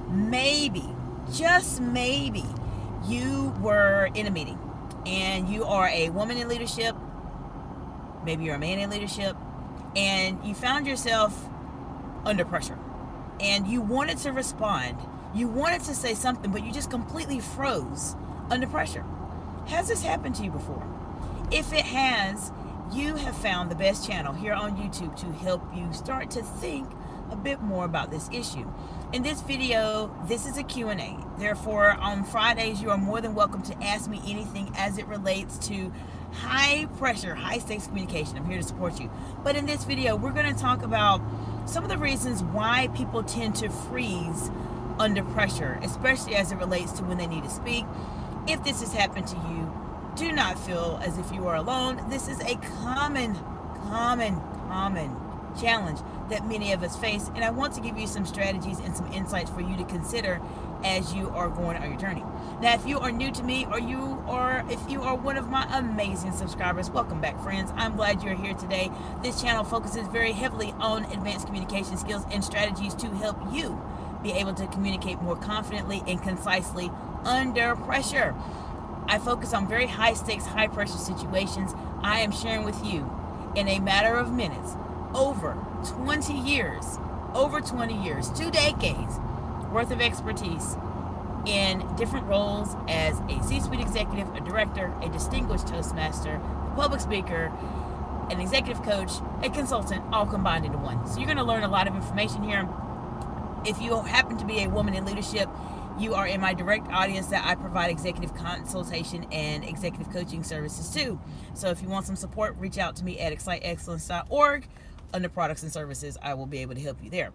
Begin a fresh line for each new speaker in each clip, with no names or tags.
maybe, just maybe, you were in a meeting and you are a woman in leadership, maybe you're a man in leadership, and you found yourself under pressure and you wanted to respond, you wanted to say something, but you just completely froze under pressure. Has this happened to you before? If it has, you have found the best channel here on YouTube to help you start to think a bit more about this issue. In this video, this is a Q&A. Therefore, on Fridays, you are more than welcome to ask me anything as it relates to high pressure, high stakes communication. I'm here to support you. But in this video, we're going to talk about some of the reasons why people tend to freeze under pressure, especially as it relates to when they need to speak. If this has happened to you, do not feel as if you are alone. This is a common challenge that many of us face, and I want to give you some strategies and some insights for you to consider as you are going on your journey. Now, if you are new to me, or if you are one of my amazing subscribers, welcome back, friends. I'm glad you're here today. This channel focuses very heavily on advanced communication skills and strategies to help you be able to communicate more confidently and concisely under pressure. I focus on very high stakes, high pressure situations. I am sharing with you in a matter of minutes over 20 years, 2 decades worth of expertise in different roles as a C-suite executive, a director, a distinguished Toastmaster, a public speaker, an executive coach, a consultant, all combined into one. So you're going to learn a lot of information here. If you happen to be a woman in leadership, you are in my direct audience that I provide executive consultation and executive coaching services to. So if you want some support, reach out to me at exciteexcellence.org. Under products and services, I will be able to help you there.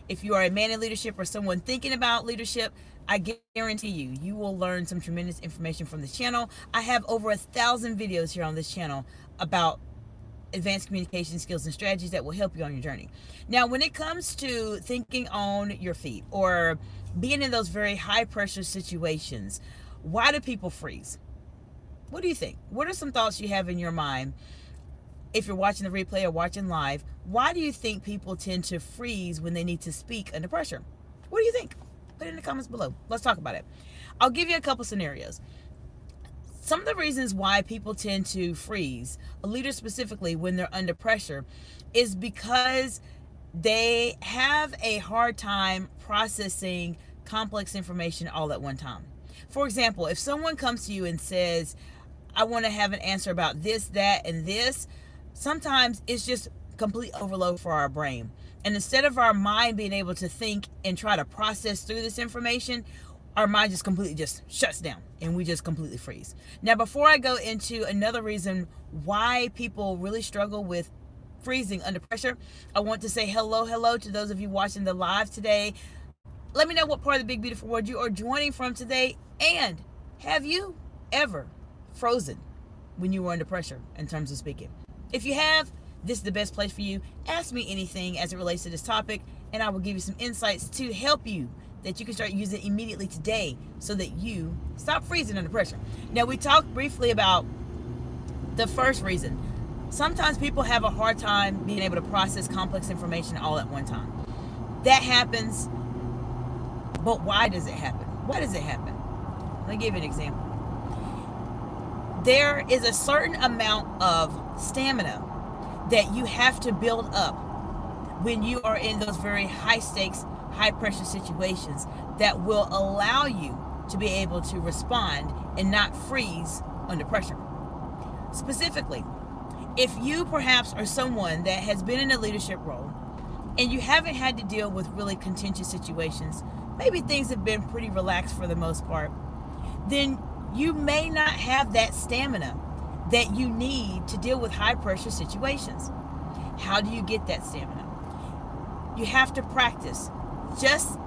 If you are a man in leadership or someone thinking about leadership, I guarantee you will learn some tremendous information from this channel. I have over 1,000 videos here on this channel about advanced communication skills and strategies that will help you on your journey. Now, when it comes to thinking on your feet or being in those very high pressure situations, why do people freeze? What do you think? What are some thoughts you have in your mind? If you're watching the replay or watching live, why do you think people tend to freeze when they need to speak under pressure? What do you think? Put it in the comments below. Let's talk about it. I'll give you a couple scenarios. Some of the reasons why people tend to freeze, a leader specifically when they're under pressure, is because they have a hard time processing complex information all at one time. For example, if someone comes to you and says, I want to have an answer about this, that, and this, sometimes it's just complete overload for our brain. And instead of our mind being able to think and try to process through this information, our mind just completely just shuts down and we just completely freeze. Now, before I go into another reason why people really struggle with freezing under pressure, I want to say hello to those of you watching the live today. Let me know what part of the big beautiful world you are joining from today, and have you ever frozen when you were under pressure in terms of speaking? If you have, this is the best place for you. Ask me anything as it relates to this topic, and I will give you some insights to help you that you can start using immediately today so that you stop freezing under pressure. Now, we talked briefly about the first reason. Sometimes people have a hard time being able to process complex information all at one time. That happens, but why does it happen? Why does it happen? Let me give you an example. There is a certain amount of stamina that you have to build up when you are in those very high stakes, high pressure situations that will allow you to be able to respond and not freeze under pressure. Specifically, if you perhaps are someone that has been in a leadership role and you haven't had to deal with really contentious situations, maybe things have been pretty relaxed for the most part, then you may not have that stamina that you need to deal with high pressure situations. How do you get that stamina? You have to practice, just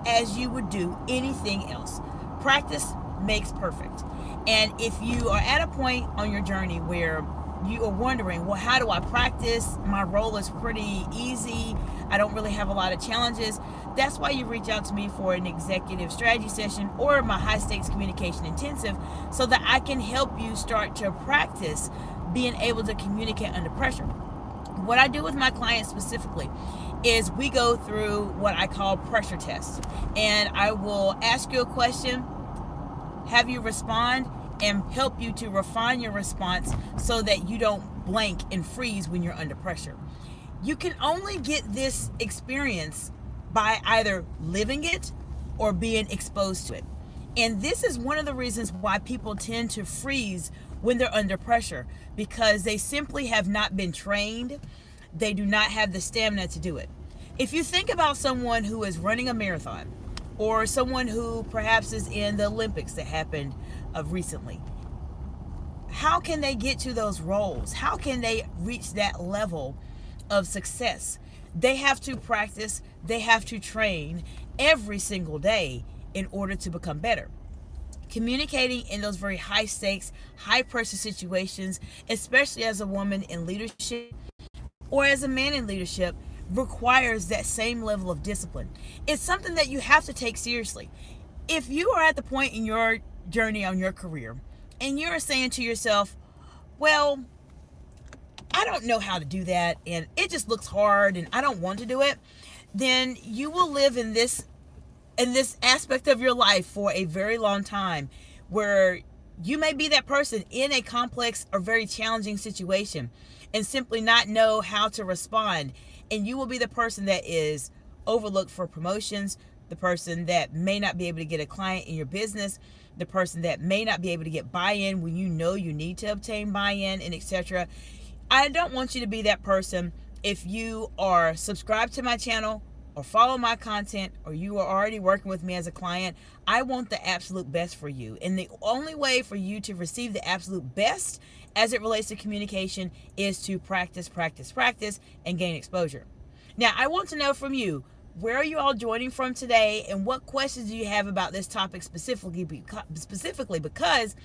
as you would do anything else. Practice makes perfect. And if you are at a point on your journey where you are wondering, well, how do I practice? My role is pretty easy. I don't really have a lot of challenges. That's why you reach out to me for an executive strategy session or my high stakes communication intensive, so that I can help you start to practice being able to communicate under pressure. What I do with my clients specifically is we go through what I call pressure tests. And I will ask you a question, have you respond, and help you to refine your response so that you don't blank and freeze when you're under pressure. You can only get this experience by either living it or being exposed to it. And this is one of the reasons why people tend to freeze when they're under pressure, because they simply have not been trained. They do not have the stamina to do it. If you think about someone who is running a marathon, or someone who perhaps is in the Olympics that happened recently, how can they get to those roles? How can they reach that level of success? They have to practice, they have to train every single day in order to become better. Communicating in those very high stakes, high pressure situations, especially as a woman in leadership or as a man in leadership, requires that same level of discipline. It's something that you have to take seriously. If you are at the point in your journey on your career and you're saying to yourself, well, I don't know how to do that and it just looks hard and I don't want to do it, then you will live in this aspect of your life for a very long time, where you may be that person in a complex or very challenging situation and simply not know how to respond. And you will be the person that is overlooked for promotions, the person that may not be able to get a client in your business, the person that may not be able to get buy-in when you know you need to obtain buy-in, and etc. I don't want you to be that person. If you are subscribed to my channel or follow my content, or you are already working with me as a client, I want the absolute best for you. And the only way for you to receive the absolute best as it relates to communication is to practice, practice, practice, and gain exposure. Now, I want to know from you, where are you all joining from today, and what questions do you have about this topic specifically because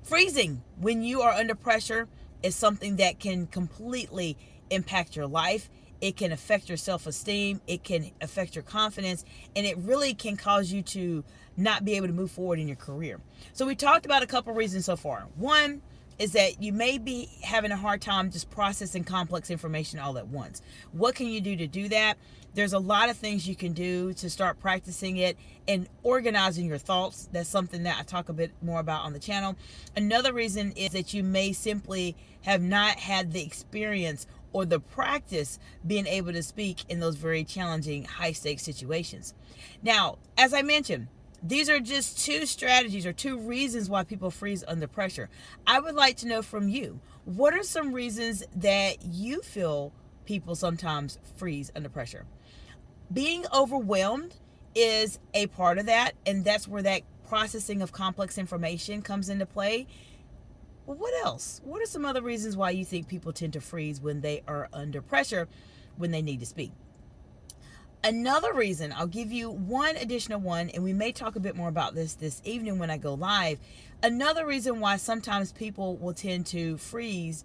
freezing when you are under pressure is something that can completely impact your life. It can affect your self-esteem, it can affect your confidence, and it really can cause you to not be able to move forward in your career. So we talked about a couple reasons so far. One is that you may be having a hard time just processing complex information all at once. What can you do to do that? There's a lot of things you can do to start practicing it and organizing your thoughts. That's something that I talk a bit more about on the channel. Another reason is that you may simply have not had the experience or the practice being able to speak in those very challenging, high-stakes situations. Now, as I mentioned, these are just two strategies or two reasons why people freeze under pressure. I would like to know from you, what are some reasons that you feel people sometimes freeze under pressure? Being overwhelmed is a part of that, and that's where that processing of complex information comes into play. Well, what else? What are some other reasons why you think people tend to freeze when they are under pressure when they need to speak? Another reason, I'll give you one additional one, and we may talk a bit more about this evening when I go live. Another reason why sometimes people will tend to freeze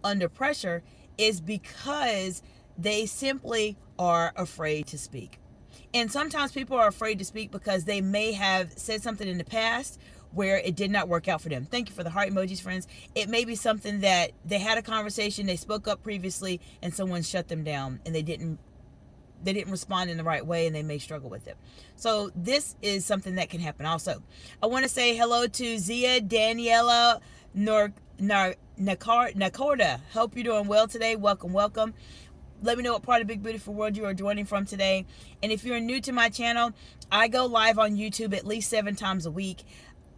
under pressure is because they simply are afraid to speak. And sometimes people are afraid to speak because they may have said something in the past where it did not work out for them. Thank you for the heart emojis, friends. It may be something that they had a conversation, they spoke up previously, and someone shut them down, and they didn't respond in the right way, and they may struggle with it. So this is something that can happen also. I want to say hello to Zia Daniela Nakorda. Hope you're doing well today. Welcome, welcome. Let me know what part of Big Beautiful World you are joining from today. And if you're new to my channel, I go live on YouTube at least 7 times a week.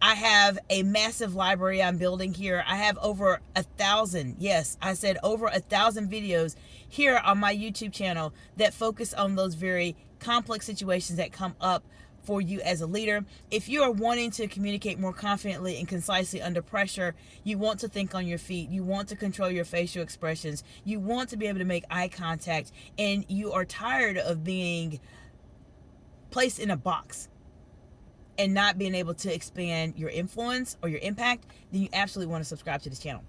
I have a massive library I'm building here. I have over 1,000, yes, I said over 1,000 videos here on my YouTube channel that focus on those very complex situations that come up for you as a leader. If you are wanting to communicate more confidently and concisely under pressure, you want to think on your feet, you want to control your facial expressions, you want to be able to make eye contact, and you are tired of being placed in a box and not being able to expand your influence or your impact, then you absolutely want to subscribe to this channel.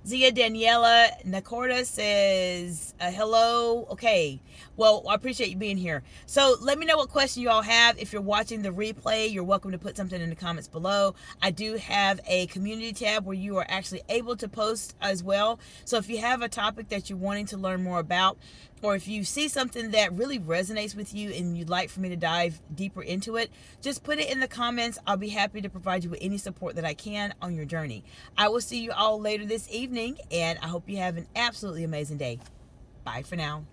Zia Daniela Nacorda says, hello. Okay. Well, I appreciate you being here. So let me know what question you all have. If you're watching the replay, you're welcome to put something in the comments below. I do have a community tab where you are actually able to post as well. So if you have a topic that you're wanting to learn more about, or if you see something that really resonates with you and you'd like for me to dive deeper into it, just put it in the comments. I'll be happy to provide you with any support that I can on your journey. I will see you all later this evening, and I hope you have an absolutely amazing day. Bye for now.